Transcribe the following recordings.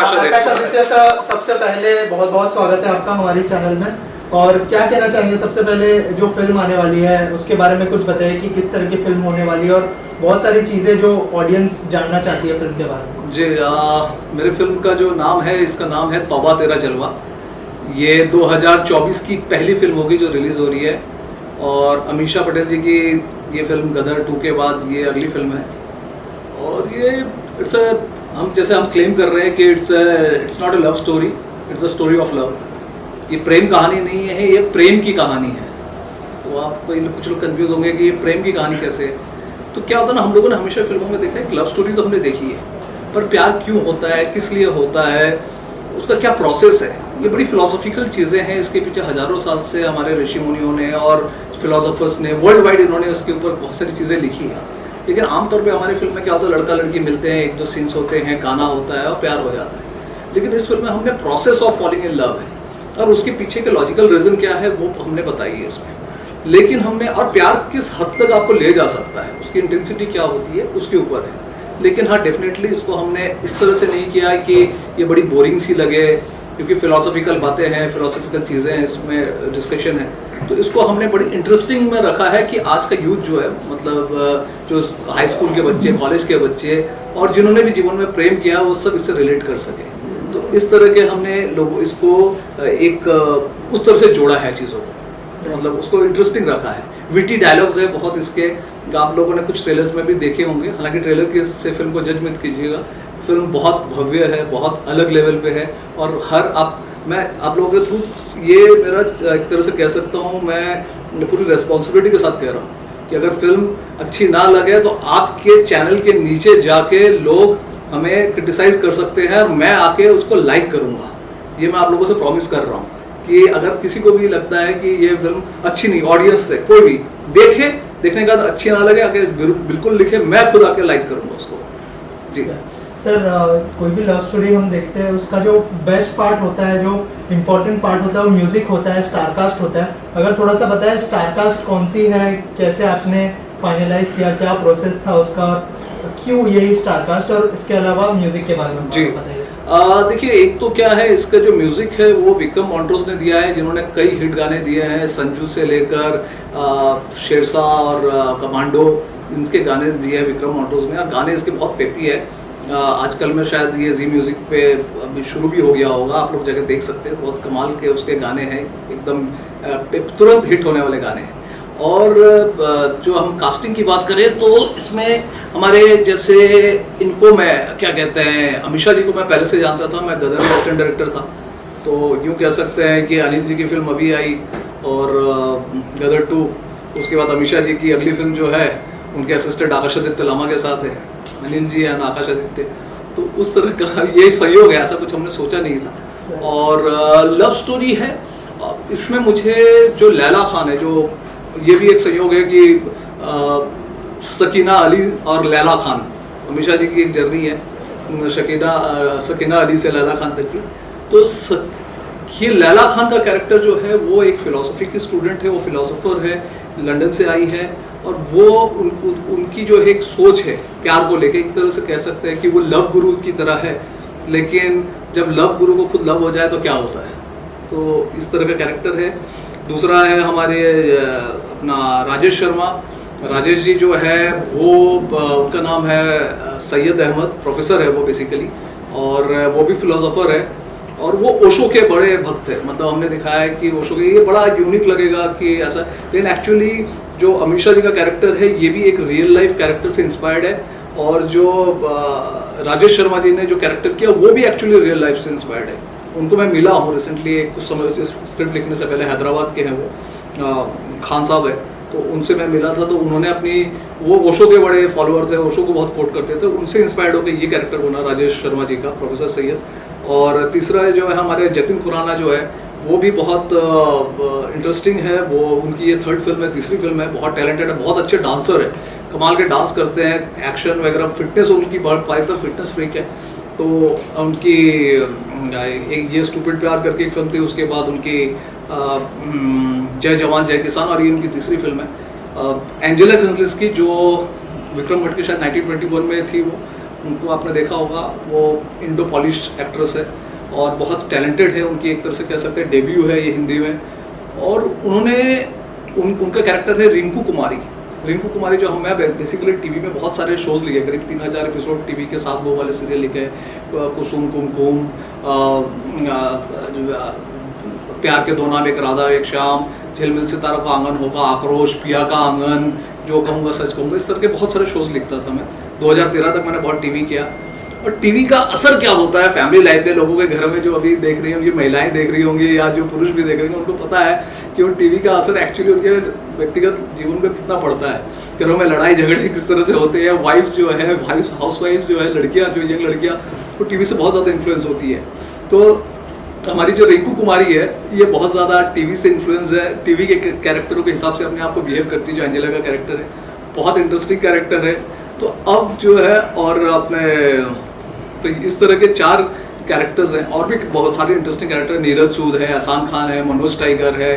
आकाश Aditya sir, सबसे पहले बहुत बहुत स्वागत है आपका हमारे चैनल में। और क्या कहना चाहेंगे, सबसे पहले जो फिल्म आने वाली है उसके बारे में कुछ बताइए कि किस तरह की फिल्म होने वाली है, और बहुत सारी चीज़ें जो ऑडियंस जानना चाहती है फिल्म के बारे में। जी, मेरी फिल्म का जो नाम है, इसका नाम है तौबा तेरा जलवा। ये 2024 की पहली फिल्म होगी जो रिलीज़ हो रही है, और अमीषा पटेल जी की ये फिल्म गदर 2 के बाद ये अगली फिल्म है। और ये हम क्लेम कर रहे हैं कि it's not a love story, it's a story of love. ये प्रेम कहानी नहीं है, ये प्रेम की कहानी है। तो आप कुछ लोग कंफ्यूज होंगे कि ये प्रेम की कहानी कैसे है। तो क्या होता है ना, हम लोगों ने हमेशा फिल्मों में देखा है कि लव स्टोरी तो हमने देखी है, पर प्यार क्यों होता है, किस लिए होता है, उसका क्या प्रोसेस है, ये बड़ी फिलोसॉफिकल चीज़ें हैं। इसके पीछे हज़ारों साल से हमारे ऋषि मुनियों ने और फिलोसोफर्स ने वर्ल्ड वाइड इन्होंने इसके ऊपर बहुत सारी चीज़ें लिखी हैं। लेकिन आमतौर पे हमारी फिल्म में क्या होता है, लड़का लड़की मिलते हैं, एक दो सीन्स होते हैं, गाना होता है और प्यार हो जाता है। लेकिन इस फिल्म में हमने process of falling in love है, और उसके पीछे के लॉजिकल रीज़न क्या है वो हमने बताई है इसमें। लेकिन हमने, और प्यार किस हद तक आपको ले जा सकता है, उसकी इंटेंसिटी क्या होती है, उसके ऊपर है। लेकिन हाँ, डेफिनेटली इसको हमने इस तरह से नहीं किया है कि ये बड़ी बोरिंग सी लगे, क्योंकि फिलोसॉफिकल बातें हैं, फिलोसॉफिकल चीज़ें हैं, इसमें डिस्कशन है। तो इसको हमने बड़ी इंटरेस्टिंग में रखा है कि आज का यूथ जो है, मतलब जो हाई स्कूल के बच्चे, कॉलेज के बच्चे, और जिन्होंने भी जीवन में प्रेम किया, वो सब इससे रिलेट कर सके। तो इस तरह के हमने लोगों इसको एक उस तरह से जोड़ा है चीज़ों को, मतलब उसको इंटरेस्टिंग रखा है। विटी डायलॉग्स है बहुत इसके, आप लोगों ने कुछ ट्रेलर्स में भी देखे होंगे, हालांकि ट्रेलर के से फिल्म को जज मत कीजिएगा। फिल्म बहुत भव्य है, बहुत अलग लेवल पे है, और मैं आप लोगों के थ्रू ये मेरा एक तरह से कह सकता हूँ, मैं पूरी रेस्पॉन्सिबिलिटी के साथ कह रहा हूँ कि अगर फिल्म अच्छी ना लगे तो आपके चैनल के नीचे जाके लोग हमें क्रिटिसाइज कर सकते हैं, और मैं आके उसको लाइक करूँगा। ये मैं आप लोगों से प्रॉमिस कर रहा हूँ कि अगर किसी को भी लगता है कि ये फिल्म अच्छी नहीं, ऑडियंस से कोई भी देखने का अच्छी ना लगे, आके बिल्कुल लिखे, मैं खुद आके लाइक करूँगा उसको। जी सर, कोई भी लव स्टोरी हम देखते हैं, उसका जो बेस्ट पार्ट होता है, जो इम्पोर्टेंट पार्ट होता है, वो म्यूजिक होता है, स्टारकास्ट होता है। अगर थोड़ा सा बताएं स्टारकास्ट कौन सी है, कैसे आपने फाइनलाइज किया, क्या प्रोसेस था उसका, क्यों यही स्टारकास्ट, और इसके अलावा म्यूजिक के बारे में जी बताइए। देखिए, एक तो क्या है, इसका जो म्यूजिक है वो विक्रम मॉन्ट्रोस ने दिया है, जिन्होंने कई हिट गाने दिए हैं, संजू से लेकर शेरशाह और कमांडो, इनके गाने दिए हैं विक्रम मॉन्ट्रोस ने। और गाने इसके बहुत पेपी है। आजकल में शायद ये जी म्यूजिक पे अभी शुरू भी हो गया होगा, आप लोग जगह देख सकते हैं, बहुत कमाल के उसके गाने हैं, एकदम तुरंत हिट होने वाले गाने हैं। और जो हम कास्टिंग की बात करें तो इसमें हमारे जैसे इनको, मैं क्या कहते हैं, अमीषा जी को मैं पहले से जानता था, मैं गदर में असिस्टेंट डायरेक्टर था, तो यूँ कह सकते हैं कि अनिल जी की फिल्म अभी आई और गदर 2, उसके बाद अमीषा जी की अगली फिल्म जो है उनके असिस्टेंट आकाश आदित्य लामा के साथ है, अनिल जी एंड आकाश आदित्य। तो उस तरह का ये सहयोग है, ऐसा कुछ हमने सोचा नहीं था। और लव स्टोरी है इसमें। मुझे जो लैला खान है, जो ये भी एक संयोग है कि सकीना अली और लैला खान, अमीषा जी की एक जर्नी है सकीना अली से लैला खान तक की। तो ये लैला खान का कैरेक्टर जो है वो एक फिलोसफी की स्टूडेंट है, वो फिलोसोफर है, लंदन से आई है, और वो उनकी जो एक सोच है प्यार को लेके, एक तरह से कह सकते हैं कि वो लव गुरु की तरह है। लेकिन जब लव गुरु को खुद लव हो जाए तो क्या होता है, तो इस तरह का कैरेक्टर है। दूसरा है हमारे अपना राजेश शर्मा। राजेश जी जो है वो, उनका नाम है सैयद अहमद, प्रोफेसर है वो बेसिकली, और वो भी फिलोसोफर है, और वो ओशो के बड़े भक्त है। मतलब हमने दिखाया है कि ओशो के, ये बड़ा यूनिक लगेगा कि ऐसा, लेकिन एक्चुअली जो अमीषा जी का कैरेक्टर है ये भी एक रियल लाइफ कैरेक्टर से इंस्पायर्ड है, और जो राजेश शर्मा जी ने जो कैरेक्टर किया वो भी एक्चुअली रियल लाइफ से इंस्पायर्ड है। उनको मैं मिला हूँ रिसेंटली, कुछ समय स्क्रिप्ट लिखने से पहले, हैदराबाद के हैं वो, खान साहब है, तो उनसे मैं मिला था। तो उन्होंने अपनी, वो ओशो के बड़े फॉलोअर्स हैं, ओशो को बहुत कोट करते थे, उनसे इंस्पायर्ड होकर ये कैरेक्टर बना राजेश शर्मा जी का, प्रोफेसर सैयद। और तीसरा जो है हमारे जतिन खुराना जो है, वो भी बहुत इंटरेस्टिंग है। वो उनकी ये 3rd फिल्म है, तीसरी फिल्म है, बहुत टैलेंटेड है, बहुत अच्छे डांसर है, कमाल के डांस करते हैं, एक्शन वगैरह, फिटनेस उनकी बहुत फायदा, फिटनेस फ्रीक है। तो उनकी एक ये स्टूपिड प्यार करके एक फिल्म थी, उसके बाद उनकी जय जवान जय किसान, और ये उनकी तीसरी फिल्म है। एंजेला ग्रेसली की, जो विक्रम भट्ट की शायद 1921 में थी वो, उनको आपने देखा होगा, वो इंडो पॉलिश एक्ट्रेस है और बहुत टैलेंटेड है, उनकी एक तरह से कह सकते हैं डेब्यू है ये हिंदी में। और उन्होंने उनका कैरेक्टर है रिंकू कुमारी। रिंकू कुमारी जो मैं बेसिकली टीवी में बहुत सारे शोज़ लिए, करीब 3000 एपिसोड टीवी के 7 वो वाले सीरियल लिखे, कुसुम कुमकुम, प्यार के दो नाम, एक राधा एक श्याम, झिलमिल सितारों का आंगन होगा, आक्रोश, पिया का आंगन, जो कहूँगा सच कहूँगा, इस तरह के बहुत सारे शोज़ लिखता था मैं। 2013 तक मैंने बहुत टीवी किया। और टीवी का असर क्या होता है फैमिली लाइफ में, लोगों के घर में जो अभी देख रही होंगी, महिलाएं देख रही होंगी या जो पुरुष भी देख रहे होंगे, उनको पता है कि वो टीवी का असर एक्चुअली उनके व्यक्तिगत जीवन में कितना पड़ता है। घरों में लड़ाई झगड़े किस तरह से होते हैं, वाइफ जो है, हाउस वाइफ जो है, लड़कियाँ जो यंग लड़कियाँ, वो टीवी से बहुत ज़्यादा इन्फ्लुएंस होती है। तो हमारी जो रिंकू कुमारी है, ये बहुत ज़्यादा टीवी से इन्फ्लुएंस है, टीवी के कैरेक्टरों के हिसाब से अपने आप को बिहेव करती है। जो एंजेला का कैरेक्टर है, बहुत इंटरेस्टिंग कैरेक्टर है। तो अब जो है, और अपने तो इस तरह के 4 कैरेक्टर्स हैं, और भी बहुत सारे इंटरेस्टिंग कैरेक्टर, नीरज सूद है, अहसान खान है, मनोज टाइगर है,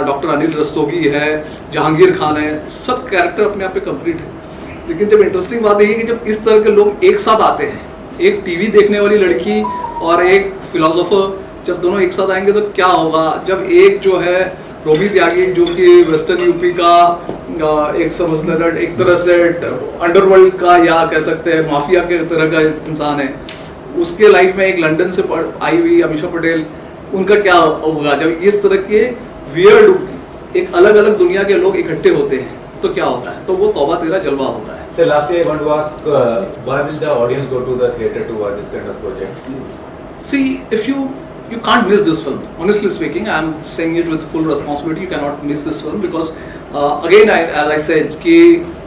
डॉक्टर अनिल रस्तोगी है, जहांगीर खान है, सब कैरेक्टर अपने आप पे कंप्लीट है। लेकिन जब इंटरेस्टिंग बात यही है कि जब इस तरह के लोग एक साथ आते हैं, एक टीवी देखने वाली लड़की और एक फिलोसोफर, जब दोनों एक साथ आएंगे तो क्या होगा। जब एक जो है रोबी त्यागी, जो कि वेस्टर्न यूपी का एक समझना एक तरह से अंडरवर्ल्ड का या कह सकते हैं माफिया के तरह का इंसान है, उसके लाइफ में एक लंदन से आई हुई अमीषा पटेल, उनका क्या होगा जब इस तरह के वियर्ड एक अलग अलग दुनिया के लोग इकट्ठे होते हैं, तो क्या होता है। तो वो तौबा तेरा जलवा होता है। So lastly, I want to ask, why will the audience go to the theatre to watch this kind of project? See, if you can't miss this film. Honestly speaking, I am saying it with full responsibility. You cannot miss this film because, again, as I said, कि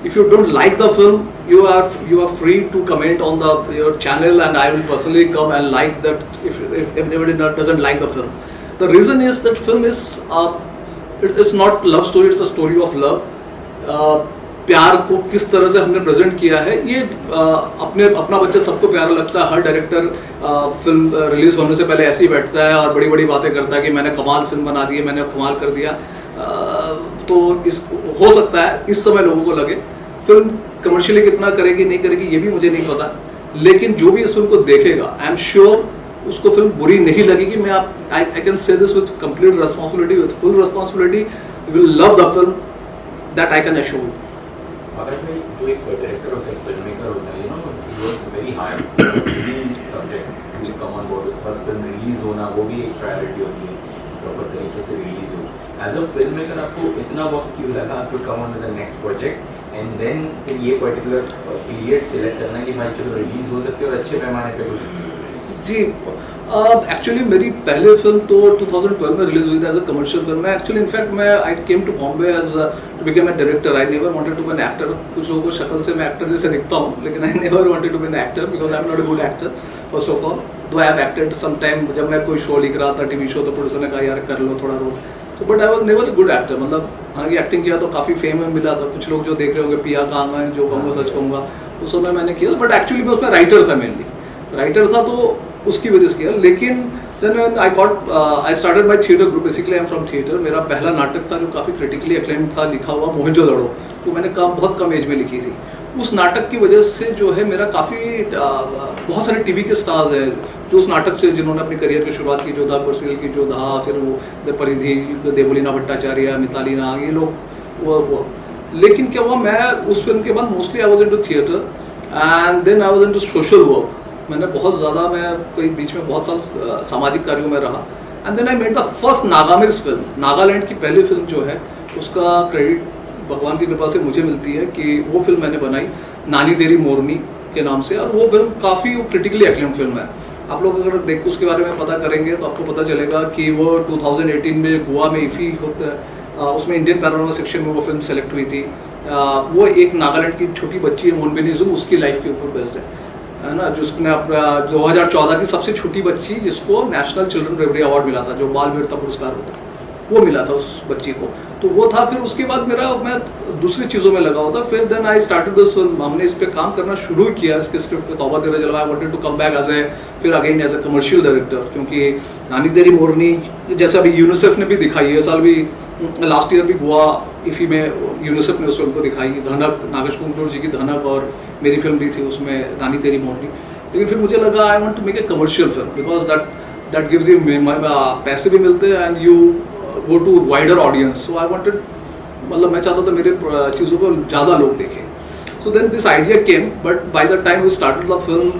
if you don't like the film, you are free to comment on your channel, and I will personally come and like that if anybody doesn't like the film. The reason is that film is it's not love story. It's a story of love. प्यार को किस तरह से हमने present किया है, ये अपना बच्चा सबको प्यारा लगता है। हर डायरेक्टर फिल्म रिलीज होने से पहले ऐसे ही बैठता है और बड़ी बड़ी बातें करता है कि मैंने कमाल फिल्म बना दी है, मैंने कमाल कर दिया। तो इस हो सकता है इस समय लोगों को लगे फिल्म कमर्शियली कितना करेगी नहीं करेगी ये भी मुझे नहीं पता, लेकिन जो भी इस फिल्म को देखेगा आई एम श्योर उसको फिल्म बुरी नहीं लगेगी। मैं I can say this with complete responsibility, with full responsibility, will love the film, that I can assure. Akash भाई, जो एक डायरेक्टर होता है, फिल्म मेकर होता है, he works very hard subject to come on board. उसके बाद फिल्म रिलीज होना वो भी एक प्रायोरिटी होती है, प्रॉपर तरीके से रिलीज हो। एज अ फिल्म मेकर आपको इतना वक्त क्यों लगा to come on the next project and then फिर ये पर्टिकुलर पीरियड सिलेक्ट करना कि भाई चलो रिलीज हो सकते हैं और अच्छे पैमाने पे कुछ? जी, एक्चुअली मेरी पहले फिल्म तो 2012 में रिलीज हुई थी एज अ कमर्शियल फिल्म। मैं एक्चुअली इनफैक्ट मैं I came to Bombay as to become a director. I never wanted to be an actor. कुछ लोगों को शक्ल से मैं एक्टर जैसे दिखता हूँ, लेकिन I never wanted to be an actor because I am not a good actor first of all. Though I have acted some time, जब मैं कोई शो लिख रहा था, टीवी शो, तो प्रोड्यूसर ने कहा यार कर लो थोड़ा रोल, तो but I was never a good actor. मतलब हालांकि एक्टिंग किया तो काफ़ी फेम में मिला था। कुछ लोग जो देख रहे होंगे पिया का आंगन, जो कहूँगा सच कहूँगा, उस समय मैंने किया, बट एक्चुअली मैं उसमें राइटर था, मेनली राइटर था, तो उसकी वजह से किया। लेकिन then I started my theatre group. Basically I am from theatre. मेरा पहला नाटक था जो काफ़ी क्रिटिकली अक्लेम्ड था, लिखा हुआ मोहनजोदड़ो, जो मैंने बहुत कम एज में लिखी थी। उस नाटक की वजह से जो है मेरा काफ़ी बहुत सारे टीवी के स्टार्स हैं जो उस नाटक से जिन्होंने अपनी करियर की शुरुआत की, जोधा सीरियल की जोधा, फिर वो परिधि, देवलीना भट्टाचार्य, मिताली नाग, ये लोग वो। लेकिन क्या हुआ, मैं उस फिल्म के बाद mostly I was into theatre and then I was into social work. मैंने बहुत ज़्यादा, मैं कोई बीच में बहुत साल सामाजिक कार्यों में रहा। And then I made the first Nagamese film. Nagaland की पहली फिल्म जो है उसका क्रेडिट भगवान की कृपा से मुझे मिलती है कि वो फिल्म मैंने बनाई नानी तेरी मोरनी के नाम से, और वो फिल्म काफ़ी क्रिटिकली एक्लेम्ड फिल्म है। आप लोग अगर देख उसके बारे में पता करेंगे तो आपको पता चलेगा कि वो 2018 में गोवा में इफ़ी होता है, उसमें इंडियन पैनोरमा सेक्शन में वो फिल्म सेलेक्ट हुई थी। वो एक नागालैंड की छोटी बच्ची है मोनबिनी ज़ू, उसकी लाइफ के ऊपर बेस्ड है ना, जिसने अपना 2014 की सबसे छोटी बच्ची जिसको नेशनल चिल्ड्रन ब्रेवरी अवार्ड मिला था, जो बाल वीरता पुरस्कार होता है, वो मिला था उस बच्ची को। तो वो था। फिर उसके बाद मैं दूसरी चीज़ों में लगा होता। फिर then I started this film. हमने इस पर काम करना शुरू किया, इसके स्क्रिप्ट पे तौबा तेरा जलवा। I wanted to come back as a फिर again as a commercial director, क्योंकि नानी तेरी मोरनी जैसा अभी यूनिसेफ ने भी दिखाई है, साल भी लास्ट ईयर भी गोवा इफ़ी में यूनिसेफ ने उस फिल्म को दिखाई, धनक, नागेश कुंडूर जी की धनक, और मेरी फिल्म भी थी उसमें, रानी तेरी मोरनी। लेकिन फिर मुझे लगा I want to make a commercial film because that gives you पैसे भी मिलते हैं and you go to wider audience. So I wanted, मतलब मैं चाहता था मेरे चीज़ों को ज़्यादा लोग देखें। So then this idea came, but by the time we started the film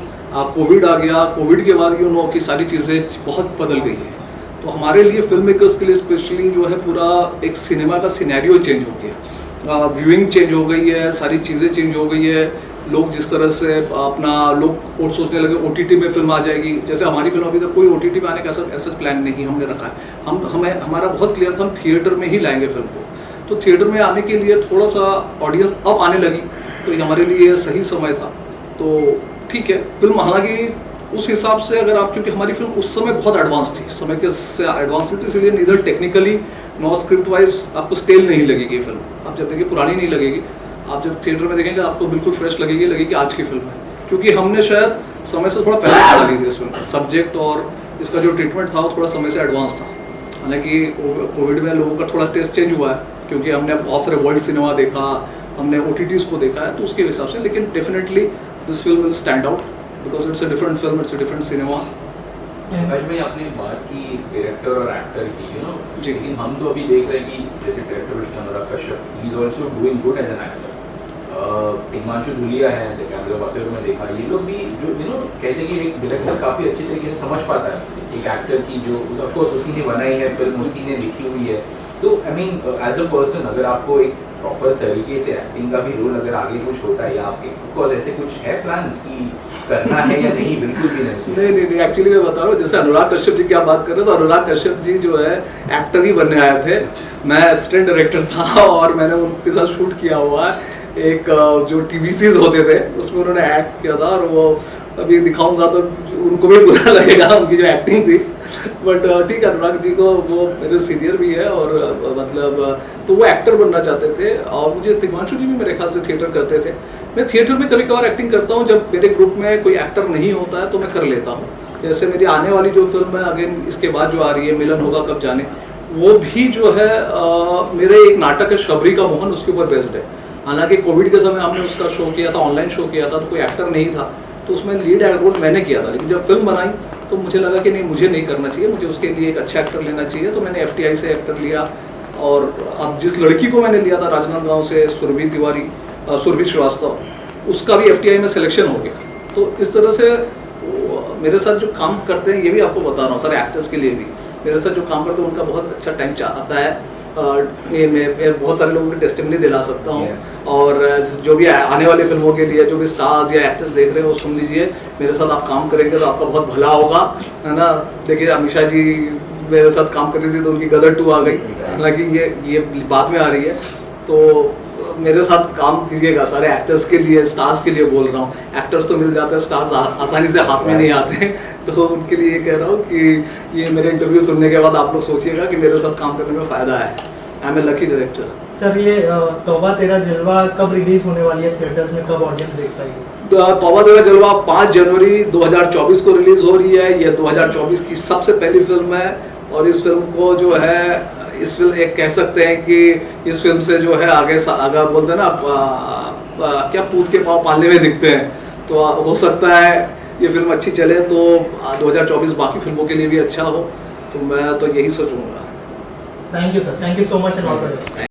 Covid आ गया। कोविड के बाद यू नो कि सारी चीज़ें बहुत बदल गई हैं। तो हमारे लिए फिल्म मेकर्स के लिए स्पेशली जो है पूरा एक सिनेमा का सिनेरियो चेंज हो गया, व्यूइंग चेंज हो गई है, सारी चीज़ें चेंज हो गई है। लोग जिस तरह से अपना लोग और सोचने लगे OTT में फिल्म आ जाएगी। जैसे हमारी फिल्म अभी तक कोई OTT में आने का ऐसा प्लान नहीं हमने रखा है। हमारा बहुत क्लियर था हम थिएटर में ही लाएंगे फिल्म को। तो थिएटर में आने के लिए थोड़ा सा ऑडियंस अब आने लगी, तो ये हमारे लिए सही समय था। तो ठीक है, फिल्म हालांकि उस हिसाब से अगर आप, क्योंकि हमारी फिल्म उस समय बहुत एडवांस थी, समय के से एडवांस थी, तो इसलिए नीदर टेक्निकली नॉ स्क्रिप्ट वाइज आपको स्टेल नहीं लगेगी फिल्म। आप जब देखिए पुरानी नहीं लगेगी, आप जब थिएटर में देखेंगे आपको बिल्कुल फ्रेश लगेगी आज की फिल्म है। क्योंकि हमने शायद समय से थोड़ा पहले बना ली थी इस फिल्म का सब्जेक्ट, और इसका जो ट्रीटमेंट था वो थोड़ा समय से एडवांस था। हालांकि कोविड में लोगों का थोड़ा टेस्ट चेंज हुआ है, क्योंकि हमने बहुत सारे वर्ल्ड सिनेमा देखा, हमने OTTs को देखा है, तो उसके हिसाब से। लेकिन definitely this film will stand out because it's a different film, it's a different cinema. आज में आपने बात की डायरेक्टर और एक्टर की, यू नो, जी। लेकिन हम तो अभी देख रहे हैं कि जैसे director Anurag Kashyap, he is also doing good as an actor. Himanshu Dhulia है, कैमरा वासेर में देखा, ये लोग भी जो यू नो कहते हैं कि एक डायरेक्टर काफ़ी अच्छी तरीके से समझ पाता है एक एक्टर की, जो ऑफ कोर्स उसी ने बनाई है फिल्म, उसी ने लिखी हुई है। तो I mean as a person, अगर आपको एक प्रॉपर तरीके से एक्टिंग का भी रोल अगर आगे कुछ होता है, या आपके ऑफ कोर्स ऐसे कुछ है प्लान्स कि करना है या नहीं? बिल्कुल भी नहीं, एक्चुअली मैं बता रहा हूँ, जैसे अनुराग कश्यप जी की आप बात कर रहे हो, तो अनुराग कश्यप जी जो है एक्टर ही बनने आए थे। मैं असिस्टेंट डायरेक्टर था और मैंने उनके साथ शूट किया हुआ है। एक जो TVCs होते थे उसमें उन्होंने एक्ट किया था, और वो अभी दिखाऊंगा तो उनको भी बुरा लगेगा उनकी जो एक्टिंग थी। बट ठीक है, अनुराग जी को, वो मेरे सीनियर भी है, और मतलब तो वो एक्टर बनना चाहते थे। और मुझे हिमांशु जी भी मेरे ख्याल से थिएटर करते थे। मैं थिएटर में कभी कभार एक्टिंग करता हूँ, जब मेरे ग्रुप में कोई एक्टर नहीं होता है तो मैं कर लेता हूँ। जैसे मेरी आने वाली जो फिल्म है अगेन इसके बाद जो आ रही है, मिलन होगा कब जाने, वो भी जो है मेरे एक नाटक है शबरी का मोहन, उसके ऊपर बेस्ड है। हालांकि कोविड के समय हमने उसका शो किया था, ऑनलाइन शो किया था, तो कोई एक्टर नहीं था, तो उसमें लीड रोल मैंने किया था। लेकिन जब फिल्म बनाई तो मुझे लगा कि नहीं, मुझे नहीं करना चाहिए, मुझे उसके लिए एक अच्छा एक्टर लेना चाहिए। तो मैंने FTI से एक्टर लिया, और अब जिस लड़की को मैंने लिया था राजनांदगांव से, सुरभि श्रीवास्तव, उसका भी FTI में सिलेक्शन हो गया। तो इस तरह से मेरे साथ जो काम करते हैं, ये भी आपको बता रहा हूँ, सारे एक्टर्स के लिए भी मेरे साथ जो काम करते हैं उनका बहुत अच्छा टाइम आता है। मैं बहुत सारे लोगों की टेस्टिमनी दिला सकता हूँ। और जो भी आने वाली फिल्मों के लिए जो भी स्टार्स या एक्टर्स देख रहे हैं वो सुन लीजिए, मेरे साथ आप काम करेंगे तो आपका बहुत भला होगा, है ना। देखिए अमीषा जी मेरे साथ काम कर रही थी तो उनकी गदर 2 आ गई, हालांकि ये बाद में आ रही है। तो मेरे साथ काम कीजिएगा, सारे एक्टर्स के लिए, स्टार्स के लिए बोल रहा हूँ। एक्टर्स तो मिल जाते हैं, स्टार्स आसानी से हाथ में नहीं आते, तो उनके लिए ये कह रहा हूँ कि ये मेरे इंटरव्यू सुनने के बाद आप लोग सोचिएगा कि मेरे साथ काम करने में फ़ायदा है। I am a lucky director. Sir, ये तौबा तेरा जलवा कब रिलीज होने वाली है थिएटर्स में, कब ऑडियंस देख पाएगी? तौबा तेरा जलवा 5 जनवरी 2024 को रिलीज हो रही है। यह 2024 की सबसे पहली फिल्म है, और इस फिल्म को जो है, इस फिल्म एक कह सकते हैं कि इस फिल्म से जो है आगे बोलते हैं ना, क्या पूत के पाँव पालने में दिखते हैं, तो हो सकता है ये फिल्म अच्छी चले तो 2024 बाकी फिल्मों के लिए भी अच्छा हो, तो मैं तो यही सोचूंगा। Thank you sir, thank you so much and all the best.